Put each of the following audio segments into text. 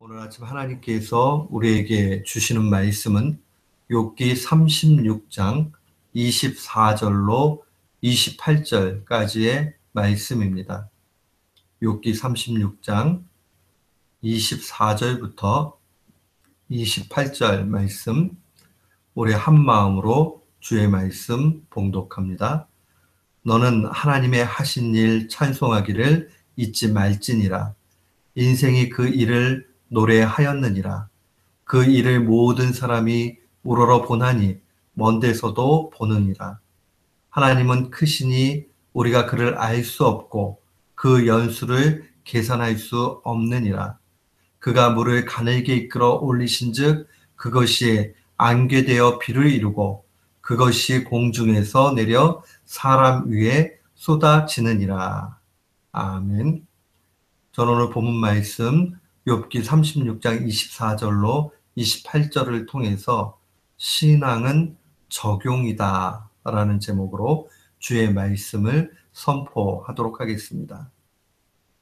오늘 아침 하나님께서 우리에게 주시는 말씀은 욥기 36장 24절로 28절까지의 말씀입니다. 욥기 36장 24절부터 28절 말씀, 우리 한 마음으로 주의 말씀 봉독합니다. 너는 하나님의 하신 일 찬송하기를 잊지 말지니라. 인생이 그 일을 노래하였느니라. 그 일을 모든 사람이 우러러 보나니 먼 데서도 보느니라. 하나님은 크시니 우리가 그를 알 수 없고 그 연수를 계산할 수 없느니라. 그가 물을 가늘게 이끌어 올리신즉 그것이 안개되어 비를 이루고 그것이 공중에서 내려 사람 위에 쏟아지느니라. 아멘. 저는 오늘 본문 말씀 욥기 36장 24절로 28절을 통해서 신앙은 적용이다 라는 제목으로 주의 말씀을 선포하도록 하겠습니다.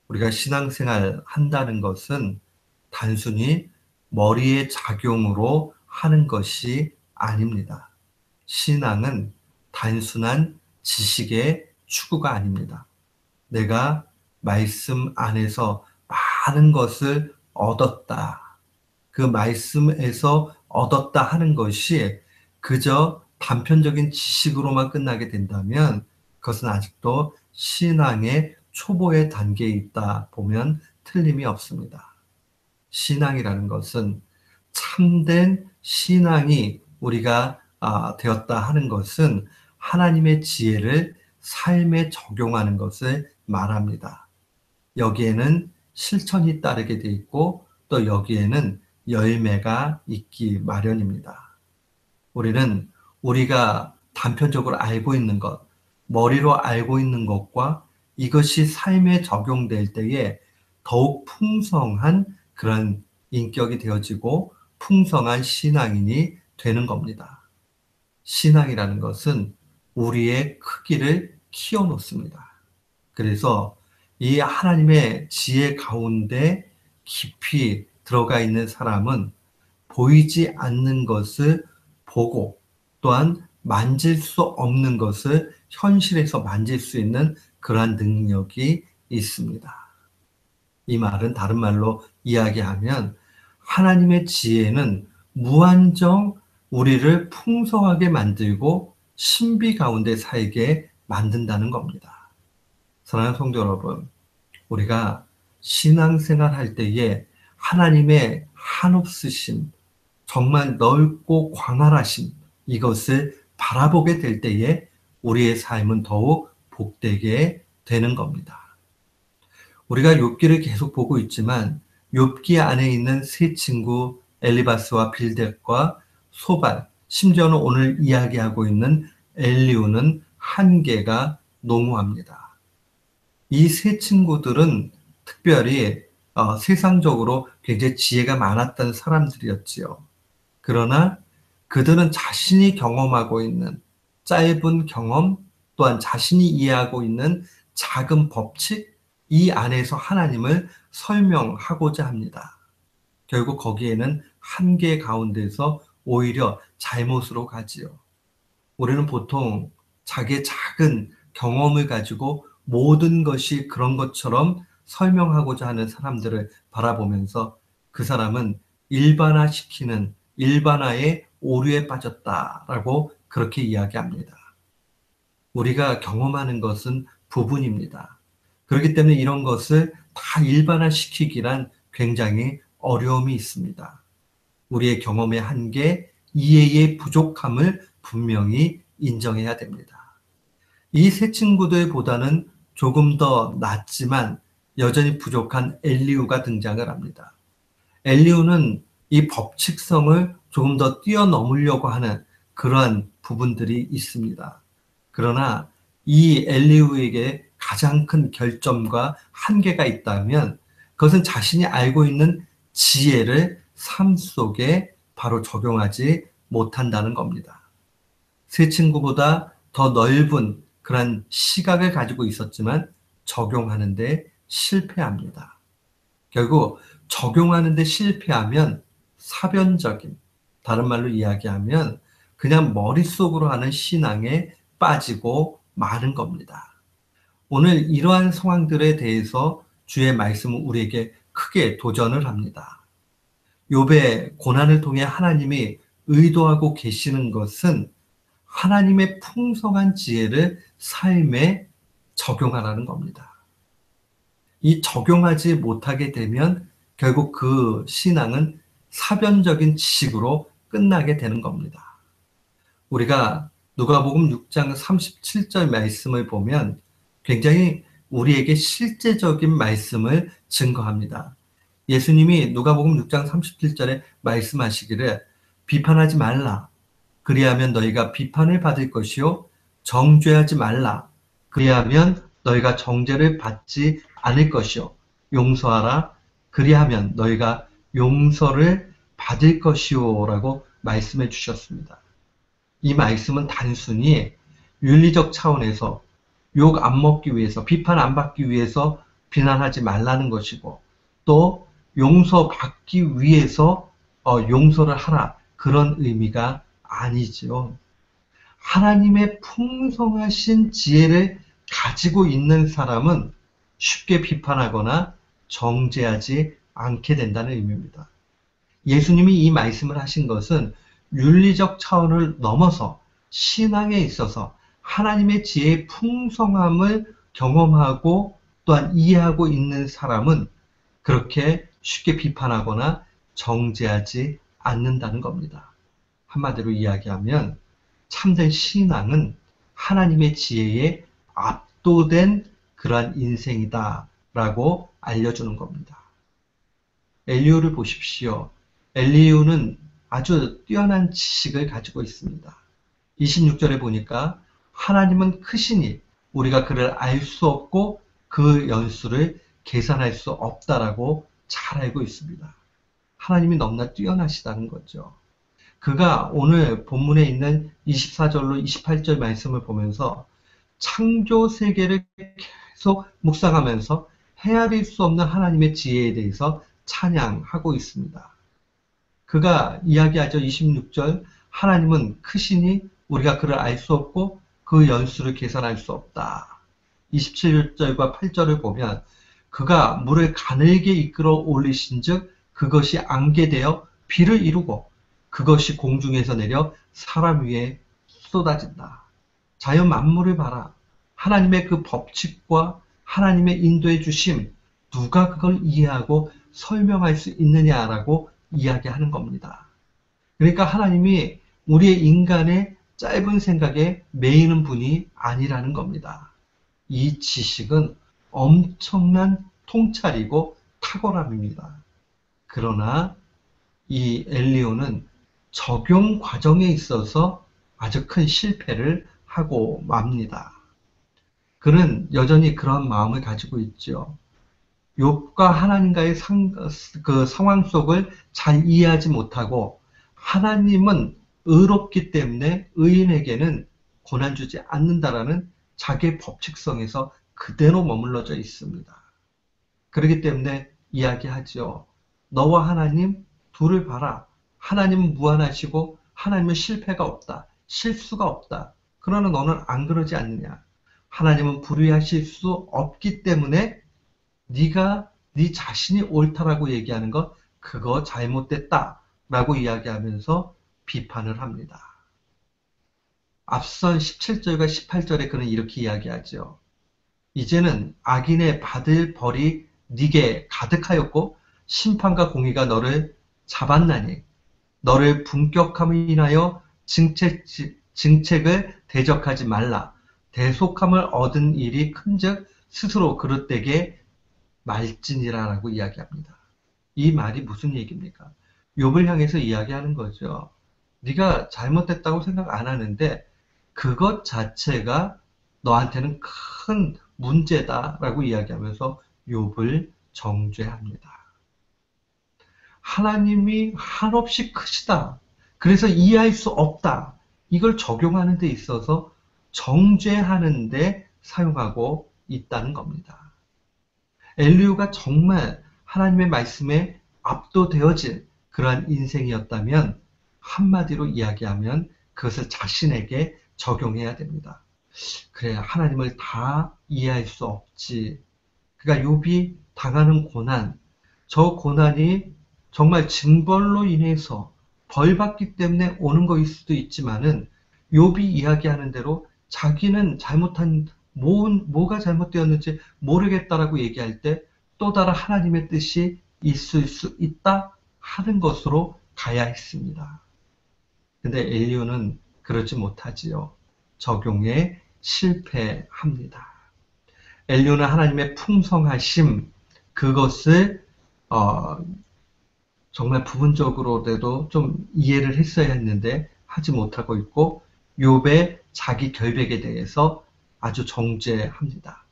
우리가 신앙생활 한다는 것은 단순히 머리의 작용으로 하는 것이 아닙니다. 신앙은 단순한 지식의 추구가 아닙니다. 내가 말씀 안에서 많은 것을 얻었다. 그 말씀에서 얻었다 하는 것이 그저 단편적인 지식으로만 끝나게 된다면 그것은 아직도 신앙의 초보의 단계에 있다 보면 틀림이 없습니다. 신앙이라는 것은 참된 신앙이 우리가 되었다 하는 것은 하나님의 지혜를 삶에 적용하는 것을 말합니다. 여기에는 실천이 따르게 돼 있고 또 여기에는 열매가 있기 마련입니다. 우리는 우리가 단편적으로 알고 있는 것, 머리로 알고 있는 것과 이것이 삶에 적용될 때에 더욱 풍성한 그런 인격이 되어지고 풍성한 신앙인이 되는 겁니다. 신앙이라는 것은 우리의 크기를 키워놓습니다. 그래서 이 하나님의 지혜 가운데 깊이 들어가 있는 사람은 보이지 않는 것을 보고 또한 만질 수 없는 것을 현실에서 만질 수 있는 그러한 능력이 있습니다. 이 말은 다른 말로 이야기하면 하나님의 지혜는 무한정 우리를 풍성하게 만들고 신비 가운데 살게 만든다는 겁니다. 사랑하는 성도 여러분, 우리가 신앙생활 할 때에 하나님의 한없으심, 정말 넓고 광활하심, 이것을 바라보게 될 때에 우리의 삶은 더욱 복되게 되는 겁니다. 우리가 욥기를 계속 보고 있지만 욥기 안에 있는 세 친구 엘리바스와 빌댓과 소발, 심지어는 오늘 이야기하고 있는 엘리후는 한계가 농후합니다. 이 세 친구들은 특별히 세상적으로 굉장히 지혜가 많았던 사람들이었지요. 그러나 그들은 자신이 경험하고 있는 짧은 경험 또한 자신이 이해하고 있는 작은 법칙 이 안에서 하나님을 설명하고자 합니다. 결국 거기에는 한계 가운데서 오히려 잘못으로 가지요. 우리는 보통 자기의 작은 경험을 가지고 모든 것이 그런 것처럼 설명하고자 하는 사람들을 바라보면서 그 사람은 일반화시키는 일반화의 오류에 빠졌다라고 그렇게 이야기합니다. 우리가 경험하는 것은 부분입니다. 그렇기 때문에 이런 것을 다 일반화시키기란 굉장히 어려움이 있습니다. 우리의 경험의 한계, 이해의 부족함을 분명히 인정해야 됩니다. 이 세 친구들보다는 조금 더 낫지만 여전히 부족한 엘리후가 등장을 합니다. 엘리후는 이 법칙성을 조금 더 뛰어넘으려고 하는 그러한 부분들이 있습니다. 그러나 이 엘리후에게 가장 큰 결점과 한계가 있다면 그것은 자신이 알고 있는 지혜를 삶 속에 바로 적용하지 못한다는 겁니다. 세 친구보다 더 넓은 그런 시각을 가지고 있었지만 적용하는데 실패합니다. 결국 적용하는 데 실패하면 사변적인, 다른 말로 이야기하면 그냥 머릿속으로 하는 신앙에 빠지고 마는 겁니다. 오늘 이러한 상황들에 대해서 주의 말씀은 우리에게 크게 도전을 합니다. 욥의 고난을 통해 하나님이 의도하고 계시는 것은 하나님의 풍성한 지혜를 삶에 적용하라는 겁니다. 이 적용하지 못하게 되면 결국 그 신앙은 사변적인 지식으로 끝나게 되는 겁니다. 우리가 누가복음 6장 37절 말씀을 보면 굉장히 우리에게 실제적인 말씀을 증거합니다. 예수님이 누가복음 6장 37절에 말씀하시기를 비판하지 말라. 그리하면 너희가 비판을 받을 것이요. 정죄하지 말라. 그리하면 너희가 정죄를 받지 않을 것이요. 용서하라. 그리하면 너희가 용서를 받을 것이요. 라고 말씀해 주셨습니다. 이 말씀은 단순히 윤리적 차원에서 욕 안 먹기 위해서, 비판 안 받기 위해서 비난하지 말라는 것이고, 또 용서받기 위해서 용서를 하라, 그런 의미가 아니죠. 하나님의 풍성하신 지혜를 가지고 있는 사람은 쉽게 비판하거나 정죄하지 않게 된다는 의미입니다. 예수님이 이 말씀을 하신 것은 윤리적 차원을 넘어서 신앙에 있어서 하나님의 지혜의 풍성함을 경험하고 또한 이해하고 있는 사람은 그렇게 쉽게 비판하거나 정죄하지 않는다는 겁니다. 한마디로 이야기하면 참된 신앙은 하나님의 지혜에 압도된 그러한 인생이다라고 알려주는 겁니다. 엘리후를 보십시오. 엘리후는 아주 뛰어난 지식을 가지고 있습니다. 26절에 보니까 하나님은 크시니 우리가 그를 알 수 없고 그 연수를 계산할 수 없다라고 잘 알고 있습니다. 하나님이 너무나 뛰어나시다는 거죠. 그가 오늘 본문에 있는 24절로 28절 말씀을 보면서 창조 세계를 계속 묵상하면서 헤아릴 수 없는 하나님의 지혜에 대해서 찬양하고 있습니다. 그가 이야기하죠. 26절, 하나님은 크시니 우리가 그를 알 수 없고 그 연수를 계산할 수 없다. 27절과 8절을 보면 그가 물을 가늘게 이끌어 올리신 즉 그것이 안개되어 비를 이루고 그것이 공중에서 내려 사람 위에 쏟아진다. 자연 만물을 봐라. 하나님의 그 법칙과 하나님의 인도해 주심, 누가 그걸 이해하고 설명할 수 있느냐라고 이야기하는 겁니다. 그러니까 하나님이 우리의 인간의 짧은 생각에 매이는 분이 아니라는 겁니다. 이 지식은 엄청난 통찰이고 탁월함입니다. 그러나 이 엘리후는 적용 과정에 있어서 아주 큰 실패를 하고 맙니다. 그는 여전히 그런 마음을 가지고 있죠. 욥과 하나님과의 그 상황 속을 잘 이해하지 못하고 하나님은 의롭기 때문에 의인에게는 고난 주지 않는다라는 자기의 법칙성에서 그대로 머물러져 있습니다. 그렇기 때문에 이야기하죠. 너와 하나님 둘을 봐라. 하나님은 무한하시고 하나님은 실패가 없다. 실수가 없다. 그러나 너는 안 그러지 않느냐. 하나님은 불의하실 수 없기 때문에 네가 네 자신이 옳다라고 얘기하는 것 그거 잘못됐다라고 이야기하면서 비판을 합니다. 앞선 17절과 18절에 그는 이렇게 이야기하죠. 이제는 악인의 받을 벌이 네게 가득하였고 심판과 공의가 너를 잡았나니 너를 분격함을 인하여 증책을 대적하지 말라. 대속함을 얻은 일이 큰즉 스스로 그릇되게 말지니라라고 이야기합니다. 이 말이 무슨 얘기입니까? 욥을 향해서 이야기하는 거죠. 네가 잘못됐다고 생각 안 하는데 그것 자체가 너한테는 큰 문제다라고 이야기하면서 욥을 정죄합니다. 하나님이 한없이 크시다. 그래서 이해할 수 없다. 이걸 적용하는 데 있어서 정죄하는 데 사용하고 있다는 겁니다. 엘리후가 정말 하나님의 말씀에 압도되어진 그러한 인생이었다면 한마디로 이야기하면 그것을 자신에게 적용해야 됩니다. 그래야 하나님을 다 이해할 수 없지. 그러니까 욥이 당하는 고난, 저 고난이 정말 징벌로 인해서 벌받기 때문에 오는 것일 수도 있지만은 욥이 이야기하는 대로 자기는 잘못한 뭐가 잘못되었는지 모르겠다라고 얘기할 때 또 다른 하나님의 뜻이 있을 수 있다 하는 것으로 가야 했습니다. 근데 엘리야는 그러지 못하지요. 적용에 실패합니다. 엘리야는 하나님의 풍성하심, 그것을 정말 부분적으로라도 좀 이해를 했어야 했는데 하지 못하고 있고, 욥의 자기 결백에 대해서 아주 정죄합니다.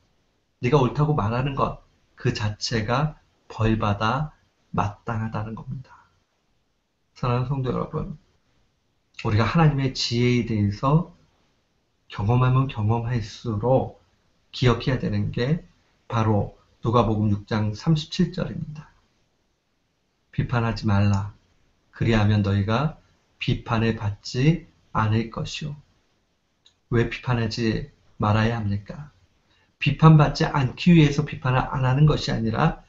네가 옳다고 말하는 것 그 자체가 벌받아 마땅하다는 겁니다. 사랑하는 성도 여러분, 우리가 하나님의 지혜에 대해서 경험하면 경험할수록 기억해야 되는 게 바로 누가복음 6장 37절입니다. 비판하지 말라. 그리하면 너희가 비판을 받지 않을 것이요. 왜 비판하지 말아야 합니까? 비판받지 않기 위해서 비판을 안 하는 것이 아니라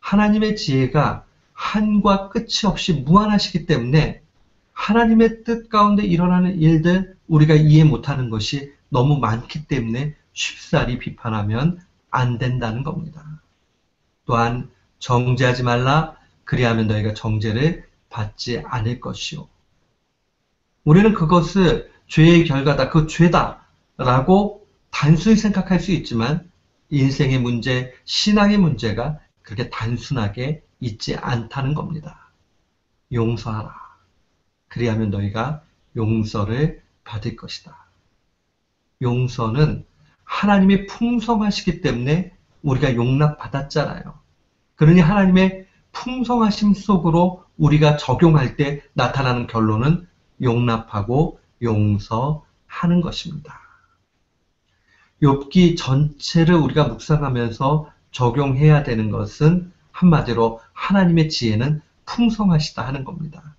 하나님의 지혜가 한과 끝이 없이 무한하시기 때문에 하나님의 뜻 가운데 일어나는 일들 우리가 이해 못하는 것이 너무 많기 때문에 쉽사리 비판하면 안 된다는 겁니다. 또한 정죄하지 말라. 그리하면 너희가 정죄를 받지 않을 것이요. 우리는 그것을 죄의 결과다, 그 죄다라고 단순히 생각할 수 있지만 인생의 문제, 신앙의 문제가 그렇게 단순하게 있지 않다는 겁니다. 용서하라. 그리하면 너희가 용서를 받을 것이다. 용서는 하나님이 풍성하시기 때문에 우리가 용납받았잖아요. 그러니 하나님의 풍성하심 속으로 우리가 적용할 때 나타나는 결론은 용납하고 용서하는 것입니다. 욥기 전체를 우리가 묵상하면서 적용해야 되는 것은 한마디로 하나님의 지혜는 풍성하시다 하는 겁니다.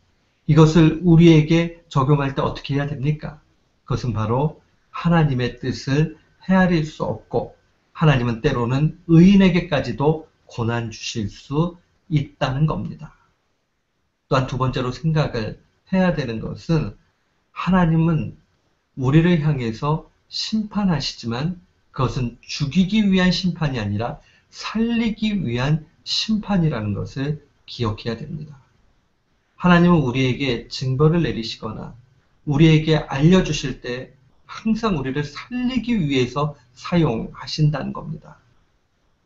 이것을 우리에게 적용할 때 어떻게 해야 됩니까? 그것은 바로 하나님의 뜻을 헤아릴 수 없고 하나님은 때로는 의인에게까지도 고난 주실 수 있다는 겁니다. 또한 두 번째로 생각을 해야 되는 것은 하나님은 우리를 향해서 심판하시지만 그것은 죽이기 위한 심판이 아니라 살리기 위한 심판이라는 것을 기억해야 됩니다. 하나님은 우리에게 징벌을 내리시거나 우리에게 알려주실 때 항상 우리를 살리기 위해서 사용하신다는 겁니다.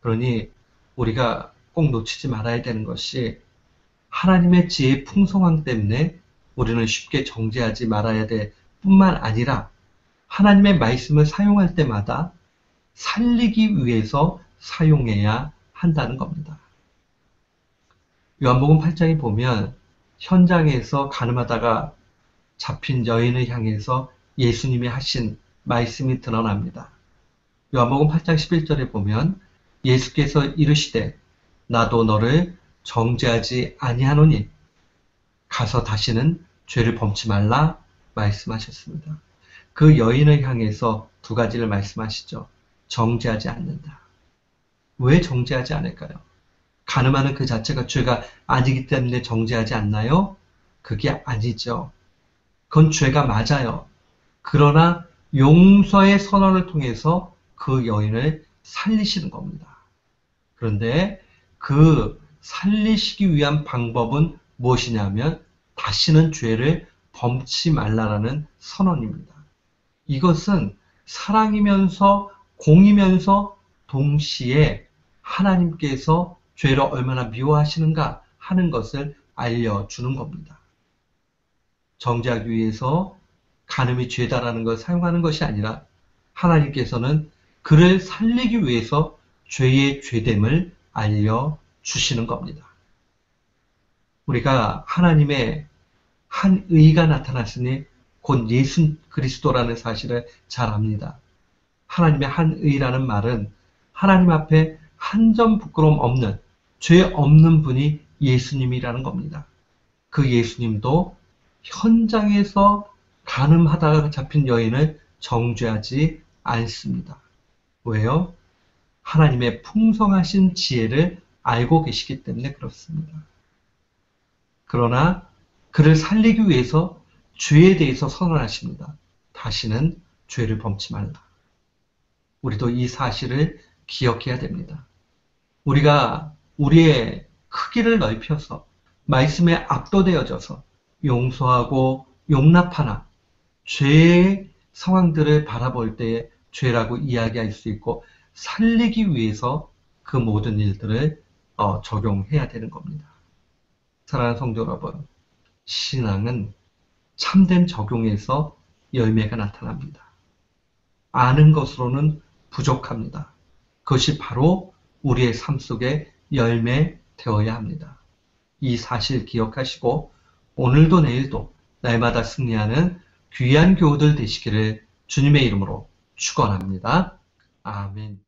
그러니 우리가 꼭 놓치지 말아야 되는 것이 하나님의 지혜의 풍성함 때문에 우리는 쉽게 정죄하지 말아야 될 뿐만 아니라 하나님의 말씀을 사용할 때마다 살리기 위해서 사용해야 한다는 겁니다. 요한복음 8장에 보면 현장에서 가늠하다가 잡힌 여인을 향해서 예수님이 하신 말씀이 드러납니다. 요한복음 8장 11절에 보면 예수께서 이르시되 나도 너를 정죄하지 아니하노니 가서 다시는 죄를 범치 말라 말씀하셨습니다. 그 여인을 향해서 두 가지를 말씀하시죠. 정죄하지 않는다. 왜 정죄하지 않을까요? 가늠하는 그 자체가 죄가 아니기 때문에 정죄하지 않나요? 그게 아니죠. 그건 죄가 맞아요. 그러나 용서의 선언을 통해서 그 여인을 살리시는 겁니다. 그런데 그 살리시기 위한 방법은 무엇이냐면 다시는 죄를 범치 말라라는 선언입니다. 이것은 사랑이면서 공이면서 동시에 하나님께서 죄를 얼마나 미워하시는가 하는 것을 알려주는 겁니다. 정죄하기 위해서 간음이 죄다라는 걸 사용하는 것이 아니라 하나님께서는 그를 살리기 위해서 죄의 죄됨을 알려주시는 겁니다. 우리가 하나님의 한 의가 나타났으니 곧 예수 그리스도라는 사실을 잘 압니다. 하나님의 한 의라는 말은 하나님 앞에 한 점 부끄러움 없는 죄 없는 분이 예수님이라는 겁니다. 그 예수님도 현장에서 간음하다가 잡힌 여인을 정죄하지 않습니다. 왜요? 하나님의 풍성하신 지혜를 알고 계시기 때문에 그렇습니다. 그러나 그를 살리기 위해서 죄에 대해서 선언하십니다. 다시는 죄를 범치 말라. 우리도 이 사실을 기억해야 됩니다. 우리가 우리의 크기를 넓혀서 말씀에 압도되어져서 용서하고 용납하나 죄의 상황들을 바라볼 때에 죄라고 이야기할 수 있고 살리기 위해서 그 모든 일들을 적용해야 되는 겁니다. 사랑하는 성도 여러분, 신앙은 참된 적용에서 열매가 나타납니다. 아는 것으로는 부족합니다. 그것이 바로 우리의 삶 속에 열매 되어야 합니다. 이 사실 기억하시고 오늘도 내일도 날마다 승리하는 귀한 교우들 되시기를 주님의 이름으로 축원합니다. 아멘.